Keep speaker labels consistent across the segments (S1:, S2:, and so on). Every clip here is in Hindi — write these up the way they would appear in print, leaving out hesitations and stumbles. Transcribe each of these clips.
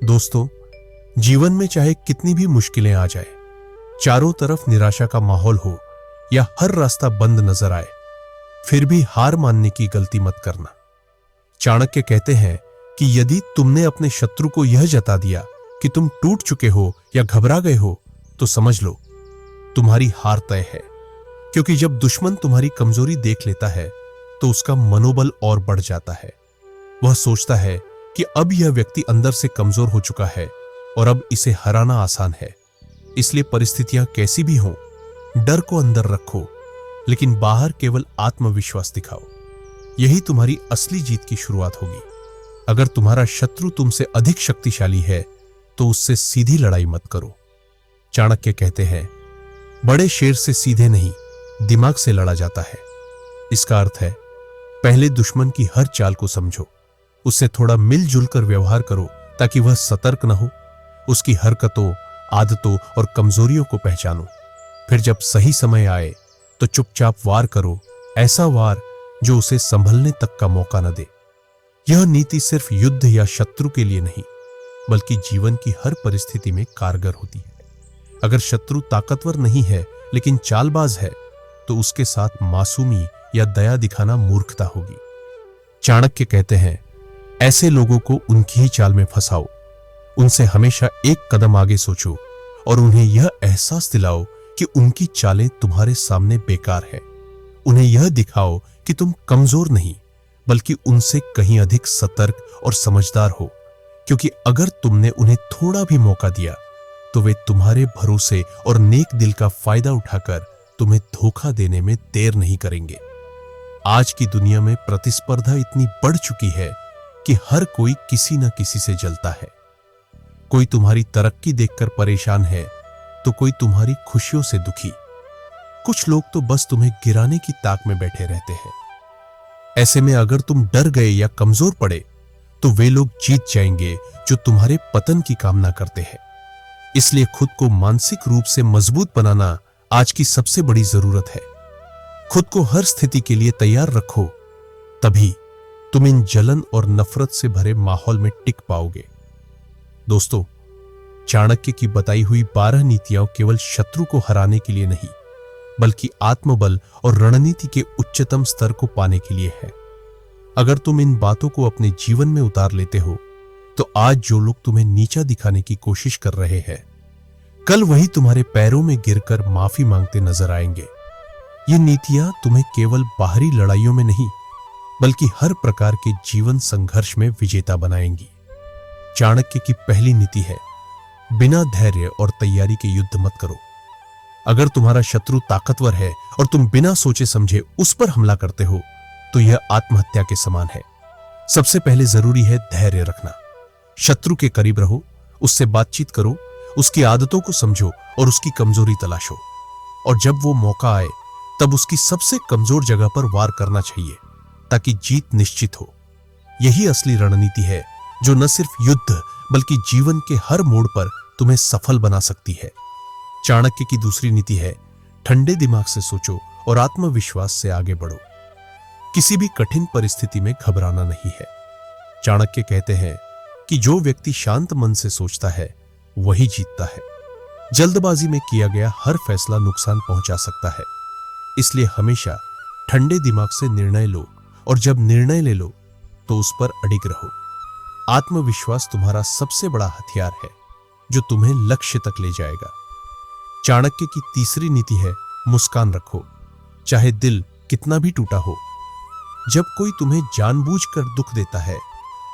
S1: दोस्तों, जीवन में चाहे कितनी भी मुश्किलें आ जाए, चारों तरफ निराशा का माहौल हो या हर रास्ता बंद नजर आए, फिर भी हार मानने की गलती मत करना। चाणक्य कहते हैं कि यदि तुमने अपने शत्रु को यह जता दिया कि तुम टूट चुके हो या घबरा गए हो, तो समझ लो तुम्हारी हार तय है। क्योंकि जब दुश्मन तुम्हारी कमजोरी देख लेता है तो उसका मनोबल और बढ़ जाता है। वह सोचता है कि अब यह व्यक्ति अंदर से कमजोर हो चुका है और अब इसे हराना आसान है। इसलिए परिस्थितियां कैसी भी हों, डर को अंदर रखो, लेकिन बाहर केवल आत्मविश्वास दिखाओ। यही तुम्हारी असली जीत की शुरुआत होगी। अगर तुम्हारा शत्रु तुमसे अधिक शक्तिशाली है तो उससे सीधी लड़ाई मत करो। चाणक्य कहते हैं, बड़े शेर से सीधे नहीं, दिमाग से लड़ा जाता है। इसका अर्थ है, पहले दुश्मन की हर चाल को समझो, उससे थोड़ा मिलजुल कर व्यवहार करो ताकि वह सतर्क न हो। उसकी हरकतों, आदतों और कमजोरियों को पहचानो। फिर जब सही समय आए तो चुपचाप वार करो, ऐसा वार जो उसे संभलने तक का मौका न दे। यह नीति सिर्फ युद्ध या शत्रु के लिए नहीं, बल्कि जीवन की हर परिस्थिति में कारगर होती है। अगर शत्रु ताकतवर नहीं है लेकिन चालबाज है, तो उसके साथ मासूमी या दया दिखाना मूर्खता होगी। चाणक्य कहते हैं, ऐसे लोगों को उनकी ही चाल में फंसाओ। उनसे हमेशा एक कदम आगे सोचो और उन्हें यह एहसास दिलाओ कि उनकी चालें तुम्हारे सामने बेकार है। उन्हें यह दिखाओ कि तुम कमजोर नहीं, बल्कि उनसे कहीं अधिक सतर्क और समझदार हो। क्योंकि अगर तुमने उन्हें थोड़ा भी मौका दिया तो वे तुम्हारे भरोसे और नेक दिल का फायदा उठाकर तुम्हें धोखा देने में देर नहीं करेंगे। आज की दुनिया में प्रतिस्पर्धा इतनी बढ़ चुकी है कि हर कोई किसी न किसी से जलता है। कोई तुम्हारी तरक्की देखकर परेशान है तो कोई तुम्हारी खुशियों से दुखी। कुछ लोग तो बस तुम्हें गिराने की ताक में बैठे रहते हैं। ऐसे में अगर तुम डर गए या कमजोर पड़े तो वे लोग जीत जाएंगे जो तुम्हारे पतन की कामना करते हैं। इसलिए खुद को मानसिक रूप से मजबूत बनाना आज की सबसे बड़ी जरूरत है। खुद को हर स्थिति के लिए तैयार रखो, तभी तुम इन जलन और नफरत से भरे माहौल में टिक पाओगे। दोस्तों, चाणक्य की बताई हुई 12 नीतियां केवल शत्रु को हराने के लिए नहीं, बल्कि आत्मबल और रणनीति के उच्चतम स्तर को पाने के लिए है। अगर तुम इन बातों को अपने जीवन में उतार लेते हो, तो आज जो लोग तुम्हें नीचा दिखाने की कोशिश कर रहे हैं, कल वही तुम्हारे पैरों में गिरकर माफी मांगते नजर आएंगे। ये नीतियां तुम्हें केवल बाहरी लड़ाइयों में नहीं, बल्कि हर प्रकार के जीवन संघर्ष में विजेता बनाएंगी। चाणक्य की पहली नीति है, बिना धैर्य और तैयारी के युद्ध मत करो। अगर तुम्हारा शत्रु ताकतवर है और तुम बिना सोचे समझे उस पर हमला करते हो, तो यह आत्महत्या के समान है। सबसे पहले जरूरी है धैर्य रखना। शत्रु के करीब रहो, उससे बातचीत करो, उसकी आदतों को समझो और उसकी कमजोरी तलाशो। और जब वो मौका आए तब उसकी सबसे कमजोर जगह पर वार करना चाहिए, ताकि जीत निश्चित हो। यही असली रणनीति है जो न सिर्फ युद्ध बल्कि जीवन के हर मोड़ पर तुम्हें सफल बना सकती है। चाणक्य की दूसरी नीति है, ठंडे दिमाग से सोचो और आत्मविश्वास से आगे बढ़ो। किसी भी कठिन परिस्थिति में घबराना नहीं है। चाणक्य कहते हैं कि जो व्यक्ति शांत मन से सोचता है वही जीतता है। जल्दबाजी में किया गया हर फैसला नुकसान पहुंचा सकता है। इसलिए हमेशा ठंडे दिमाग से निर्णय लो, और जब निर्णय ले लो तो उस पर अडिग रहो। आत्मविश्वास तुम्हारा सबसे बड़ा हथियार है जो तुम्हें लक्ष्य तक ले जाएगा। चाणक्य की तीसरी नीति है, मुस्कान रखो, चाहे दिल कितना भी टूटा हो। जब कोई तुम्हें जानबूझकर दुख देता है,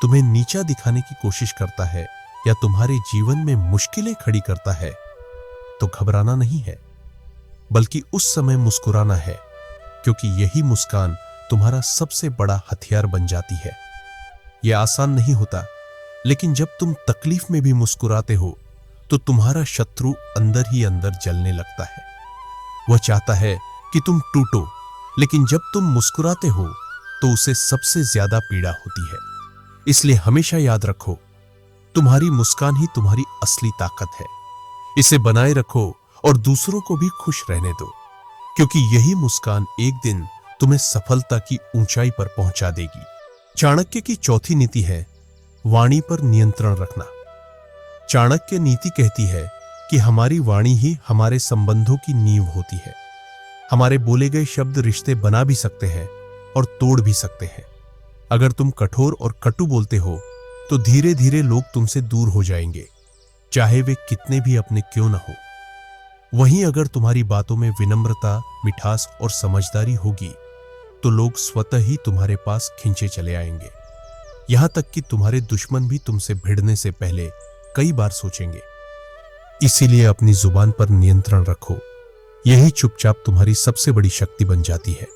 S1: तुम्हें नीचा दिखाने की कोशिश करता है या तुम्हारे जीवन में मुश्किलें खड़ी करता है, तो घबराना नहीं है, बल्कि उस समय मुस्कुराना है, क्योंकि यही मुस्कान तुम्हारा सबसे बड़ा हथियार बन जाती है। यह आसान नहीं होता, लेकिन जब तुम तकलीफ में भी मुस्कुराते हो तो तुम्हारा शत्रु अंदर ही अंदर जलने लगता है। वह चाहता है कि तुम टूटो, लेकिन जब तुम मुस्कुराते हो तो उसे सबसे ज्यादा पीड़ा होती है। इसलिए हमेशा याद रखो, तुम्हारी मुस्कान ही तुम्हारी असली ताकत है। इसे बनाए रखो और दूसरों को भी खुश रहने दो, क्योंकि यही मुस्कान एक दिन तुम्हें सफलता की ऊंचाई पर पहुंचा देगी। चाणक्य की चौथी नीति है, वाणी पर नियंत्रण रखना। चाणक्य नीति कहती है कि हमारी वाणी ही हमारे संबंधों की नींव होती है। हमारे बोले गए शब्द रिश्ते बना भी सकते हैं और तोड़ भी सकते हैं। अगर तुम कठोर और कटु बोलते हो तो धीरे धीरे लोग तुमसे दूर हो जाएंगे, चाहे वे कितने भी अपने क्यों न हो। वहीं अगर तुम्हारी बातों में विनम्रता, मिठास और समझदारी होगी तो लोग स्वतः ही तुम्हारे पास खींचे चले आएंगे। यहां तक कि तुम्हारे दुश्मन भी तुमसे भिड़ने से पहले कई बार सोचेंगे। इसीलिए अपनी जुबान पर नियंत्रण रखो। यही चुपचाप तुम्हारी सबसे बड़ी शक्ति बन जाती है।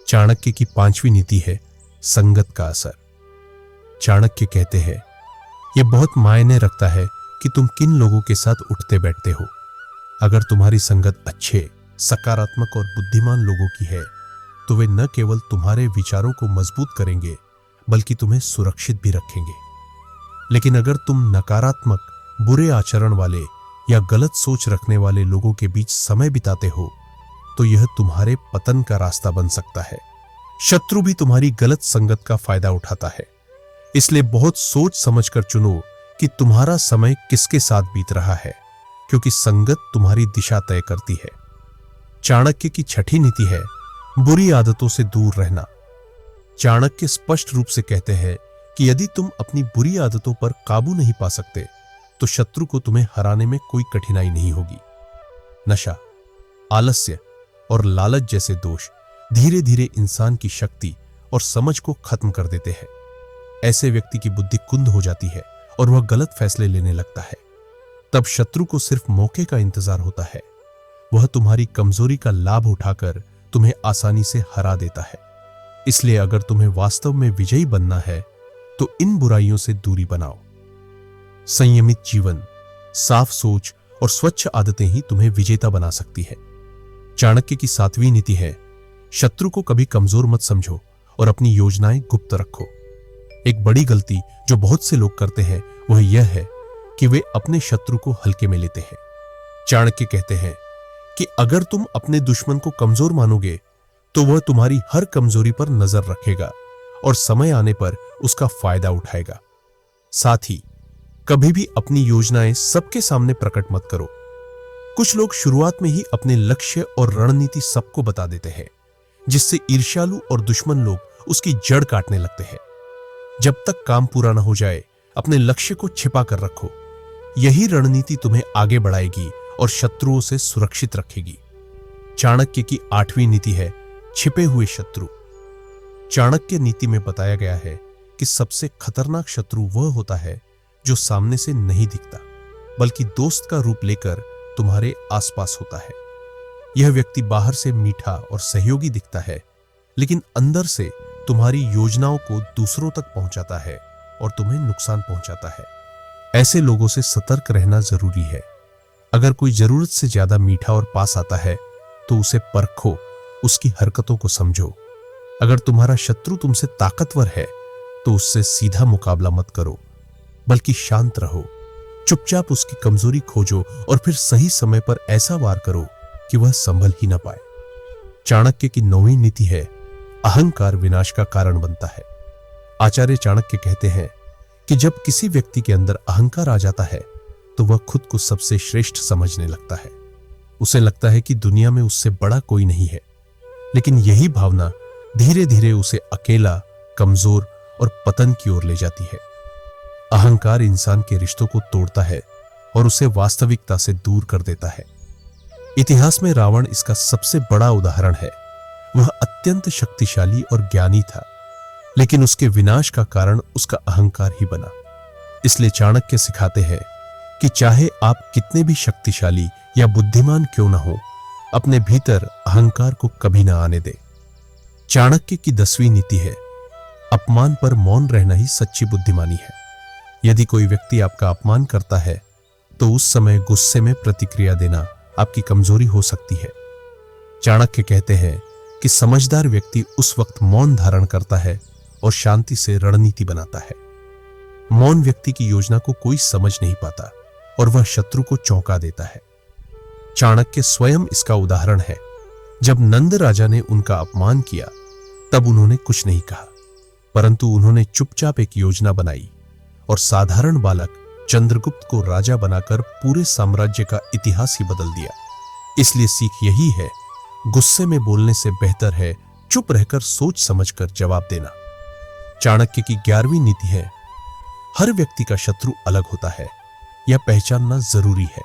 S1: चाणक्य की 5वीं नीति है संगत का असर। चाणक्य कहते हैं, यह बहुत मायने रखता है कि तुम किन लोगों के साथ उठते बैठते हो। अगर तुम्हारी संगत अच्छे, सकारात्मक और बुद्धिमान लोगों की है तो वे न केवल तुम्हारे विचारों को मजबूत करेंगे बल्कि तुम्हें सुरक्षित भी रखेंगे। लेकिन अगर तुम नकारात्मक, बुरे आचरण वाले या गलत सोच रखने वाले लोगों के बीच समय बिताते हो तो यह तुम्हारे पतन का रास्ता बन सकता है। शत्रु भी तुम्हारी गलत संगत का फायदा उठाता है। इसलिए बहुत सोच समझकर चुनो कि तुम्हारा समय किसके साथ बीत रहा है, क्योंकि संगत तुम्हारी दिशा तय करती है। चाणक्य की 6ठी नीति है बुरी आदतों से दूर रहना। चाणक्य स्पष्ट रूप से कहते हैं कि यदि तुम अपनी बुरी आदतों पर काबू नहीं पा सकते तो शत्रु को तुम्हें हराने में कोई कठिनाई नहीं होगी। नशा, आलस्य और लालच जैसे दोष धीरे धीरे इंसान की शक्ति और समझ को खत्म कर देते हैं। ऐसे व्यक्ति की बुद्धि कुंद हो जाती है और वह गलत फैसले लेने लगता है। तब शत्रु को सिर्फ मौके का इंतजार होता है। वह तुम्हारी कमजोरी का लाभ उठाकर तुम्हें आसानी से हरा देता है। इसलिए अगर तुम्हें वास्तव में विजयी बनना है तो इन बुराइयों से दूरी बनाओ। संयमित जीवन, साफ सोच और स्वच्छ आदतें ही तुम्हें विजेता बना सकती है। चाणक्य की 7वीं नीति है शत्रु को कभी कमजोर मत समझो और अपनी योजनाएं गुप्त रखो। एक बड़ी गलती जो बहुत से लोग करते हैं वह यह है कि वे अपने शत्रु को हल्के में लेते हैं। चाणक्य कहते हैं कि अगर तुम अपने दुश्मन को कमजोर मानोगे तो वह तुम्हारी हर कमजोरी पर नजर रखेगा और समय आने पर उसका फायदा उठाएगा। साथ ही कभी भी अपनी योजनाएं सबके सामने प्रकट मत करो। कुछ लोग शुरुआत में ही अपने लक्ष्य और रणनीति सबको बता देते हैं, जिससे ईर्ष्यालु और दुश्मन लोग उसकी जड़ काटने लगते हैं। जब तक काम पूरा न हो जाए अपने लक्ष्य को छिपा कर रखो। यही रणनीति तुम्हें आगे बढ़ाएगी और शत्रुओं से सुरक्षित रखेगी। चाणक्य की 8वीं नीति है छिपे हुए शत्रु। चाणक्य नीति में बताया गया है कि सबसे खतरनाक शत्रु वह होता है जो सामने से नहीं दिखता बल्कि दोस्त का रूप लेकर तुम्हारे आसपास होता है। यह व्यक्ति बाहर से मीठा और सहयोगी दिखता है, लेकिन अंदर से तुम्हारी योजनाओं को दूसरों तक पहुंचाता है और तुम्हें नुकसान पहुंचाता है। ऐसे लोगों से सतर्क रहना जरूरी है। अगर कोई जरूरत से ज्यादा मीठा और पास आता है तो उसे परखो, उसकी हरकतों को समझो। अगर तुम्हारा शत्रु तुमसे ताकतवर है तो उससे सीधा मुकाबला मत करो, बल्कि शांत रहो। चुपचाप उसकी कमजोरी खोजो और फिर सही समय पर ऐसा वार करो कि वह संभल ही ना पाए। चाणक्य की 9वीं नीति है अहंकार विनाश का कारण बनता है। आचार्य चाणक्य कहते हैं कि जब किसी व्यक्ति के अंदर अहंकार आ जाता है तो वह खुद को सबसे श्रेष्ठ समझने लगता है। उसे लगता है कि दुनिया में उससे बड़ा कोई नहीं है, लेकिन यही भावना धीरे धीरे उसे अकेला, कमजोर और पतन की ओर ले जाती है। अहंकार इंसान के रिश्तों को तोड़ता है और उसे वास्तविकता से दूर कर देता है। इतिहास में रावण इसका सबसे बड़ा उदाहरण है। वह अत्यंत शक्तिशाली और ज्ञानी था, लेकिन उसके विनाश का कारण उसका अहंकार ही बना। इसलिए चाणक्य सिखाते हैं कि चाहे आप कितने भी शक्तिशाली या बुद्धिमान क्यों न हो, अपने भीतर अहंकार को कभी ना आने दे। चाणक्य की 10वीं नीति है अपमान पर मौन रहना ही सच्ची बुद्धिमानी है। यदि कोई व्यक्ति आपका अपमान करता है तो उस समय गुस्से में प्रतिक्रिया देना आपकी कमजोरी हो सकती है। चाणक्य कहते हैं कि समझदार व्यक्ति उस वक्त मौन धारण करता है और शांति से रणनीति बनाता है। मौन व्यक्ति की योजना को कोई समझ नहीं पाता और वह शत्रु को चौंका देता है। चाणक्य स्वयं इसका उदाहरण है। जब नंद राजा ने उनका अपमान किया तब उन्होंने कुछ नहीं कहा, परंतु उन्होंने चुपचाप एक योजना बनाई और साधारण बालक चंद्रगुप्त को राजा बनाकर पूरे साम्राज्य का इतिहास ही बदल दिया। इसलिए सीख यही है, गुस्से में बोलने से बेहतर है चुप रहकर सोच समझकर जवाब देना। चाणक्य की 11वीं नीति है, हर व्यक्ति का शत्रु अलग होता है, यह पहचानना जरूरी है।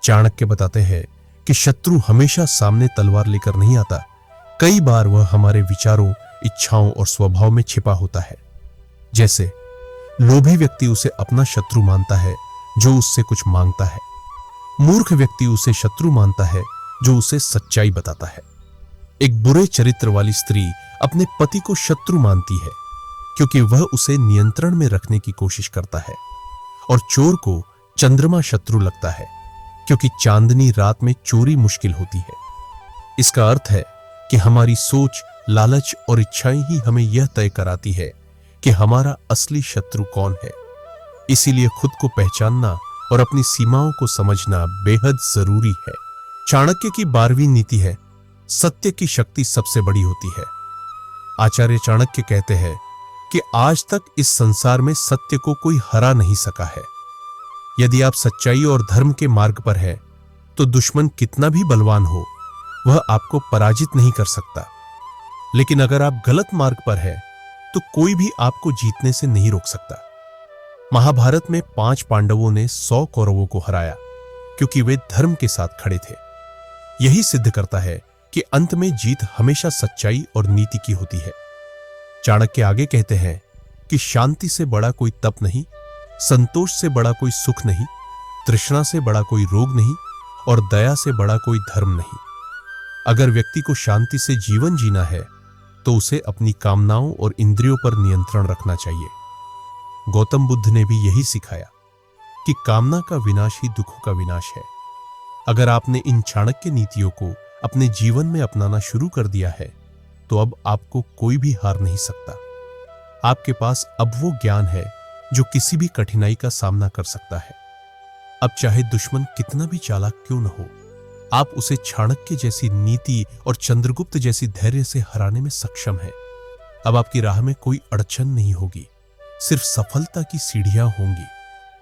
S1: चाणक्य बताते हैं कि शत्रु हमेशा सामने तलवार लेकर नहीं आता, कई बार वह हमारे विचारों, इच्छाओं और स्वभाव में छिपा होता है। जैसे लोभी व्यक्ति उसे अपना शत्रु मानता है जो उससे कुछ मांगता है। मूर्ख व्यक्ति उसे शत्रु मानता है जो उसे सच्चाई बताता है। एक बुरे चरित्र वाली स्त्री अपने पति को शत्रु मानती है क्योंकि वह उसे नियंत्रण में रखने की कोशिश करता है, और चोर को चंद्रमा शत्रु लगता है क्योंकि चांदनी रात में चोरी मुश्किल होती है। इसका अर्थ है कि हमारी सोच, लालच और इच्छाएं ही हमें यह तय कराती है कि हमारा असली शत्रु कौन है। इसीलिए खुद को पहचानना और अपनी सीमाओं को समझना बेहद जरूरी है। चाणक्य की 12वीं नीति है, सत्य की शक्ति सबसे बड़ी होती है। आचार्य चाणक्य कहते हैं कि आज तक इस संसार में सत्य को कोई हरा नहीं सका है। यदि आप सच्चाई और धर्म के मार्ग पर हैं, तो दुश्मन कितना भी बलवान हो, वह आपको पराजित नहीं कर सकता। लेकिन अगर आप गलत मार्ग पर हैं, तो कोई भी आपको जीतने से नहीं रोक सकता। महाभारत में 5 पांडवों ने 100 कौरवों को हराया क्योंकि वे धर्म के साथ खड़े थे। यही सिद्ध करता है कि अंत में जीत हमेशा सच्चाई और नीति की होती है। चाणक्य आगे कहते हैं कि शांति से बड़ा कोई तप नहीं, संतोष से बड़ा कोई सुख नहीं, तृष्णा से बड़ा कोई रोग नहीं और दया से बड़ा कोई धर्म नहीं। अगर व्यक्ति को शांति से जीवन जीना है तो उसे अपनी कामनाओं और इंद्रियों पर नियंत्रण रखना चाहिए। गौतम बुद्ध ने भी यही सिखाया कि कामना का विनाश ही दुखों का विनाश है। अगर आपने इन चाणक्य नीतियों को अपने जीवन में अपनाना शुरू कर दिया है, तो अब आपको कोई भी हार नहीं सकता। आपके पास अब वो ज्ञान है जो किसी भी कठिनाई का सामना कर सकता है। अब चाहे दुश्मन कितना भी चालाक क्यों न हो, आप उसे चाणक्य जैसी नीति और चंद्रगुप्त जैसी धैर्य से हराने में सक्षम हैं। अब आपकी राह में कोई अड़चन नहीं होगी, सिर्फ सफलता की सीढ़ियां होंगी।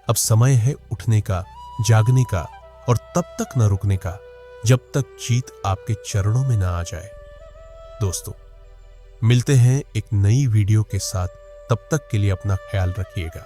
S1: अब समय है उठने का, जागने का और तब तक न रुकने का जब तक जीत आपके चरणों में ना आ जाए। दोस्तों, मिलते हैं एक नई वीडियो के साथ, तब तक के लिए अपना ख्याल रखिएगा।